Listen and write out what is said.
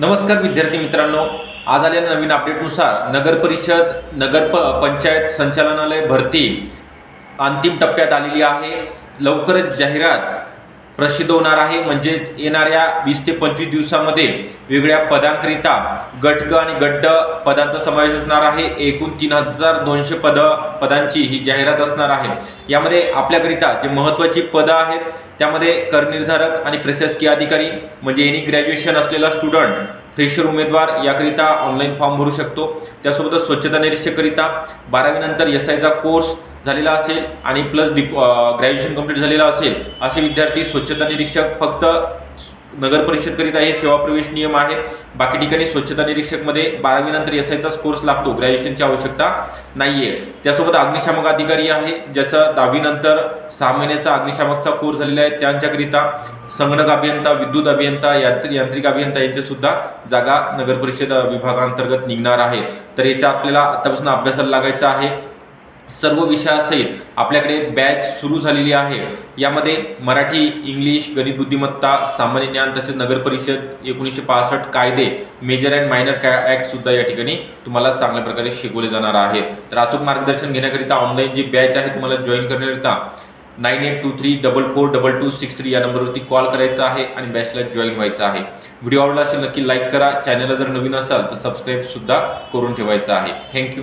नमस्कार विद्यार्थी मित्रांनो, आज आलेल्या नवीन अपडेटनुसार नगर परिषद पंचायत संचालनालय भरती अंतिम टप्प्यात आलेली आहे। लवकरच जाहिरात प्रसिद्ध होणार आहे। म्हणजेच येणाऱ्या 20 ते 25 दिवसांमध्ये वेगळ्या पदांकरिता गट ग आणि गट ड पदांचा समावेश असणार आहे। एकूण 3200 पदांची ही जाहिरात असणार आहे। यामध्ये आपल्याकरिता जे महत्त्वाची पदं आहेत त्यामध्ये करनिर्धारक आणि प्रशासकीय अधिकारी म्हणजे एनी ग्रॅज्युएशन असलेला स्टुडंट फ्रेशर उमेदवार याकरिता ऑनलाईन फॉर्म भरू शकतो। त्यासोबतच स्वच्छता निरीक्षककरिता 12वी नंतर SI चा कोर्स झालेला असेल आणि प्लस ग्रॅज्युएशन कंप्लीट झालेला असेल असे विद्यार्थी स्वच्छता निरीक्षक फक्त नगर परिषद करिता हे सेवा प्रवेश नियम आहेत। बाकी ठिकाणी स्वच्छता निरीक्षक मध्ये 12वी नंतर SI चा कोर्स लागतो, ग्रॅज्युएशनची आवश्यकता नाहीये। त्यासोबत अग्निशामक अधिकारी आहे ज्याचा 10वी नंतर 6 महिन्याचा अग्निशामकचा कोर्स झालेला आहे, त्यांच्याकरिता संगणक अभियंता, विद्युत अभियंता, यांत्रिक अभियंता यांच्या सुद्धा जागा नगर परिषद विभागांतर्गत निघणार आहेत। तर याचा आपल्याला आतापासून अभ्यासाला लागायचा आहे। सर्व विषयासहित आपल्याकडे बॅच सुरू झालेली आहे। यामध्ये मराठी, इंग्लिश, गणित बुद्धिमत्ता, सामान्य ज्ञान तसेच नगर परिषद 1965 कायदे, मेजर अँड मायनर ॲक्ट सुद्धा या ठिकाणी तुम्हाला चांगल्या प्रकारे शिकवले जाणार आहेत। तर अचूक मार्गदर्शन घेण्याकरिता ऑनलाईन जी बॅच आहे तुम्हाला जॉईन करण्याकरिता 9823442263 या नंबरवरती कॉल करायचा आहे आणि बॅचला जॉईन व्हायचं आहे। व्हिडिओ आवडला असेल नक्की लाईक करा, चॅनलला जर नवीन असाल तर सबस्क्राईब सुद्धा करून ठेवायचं आहे। थँक्यू।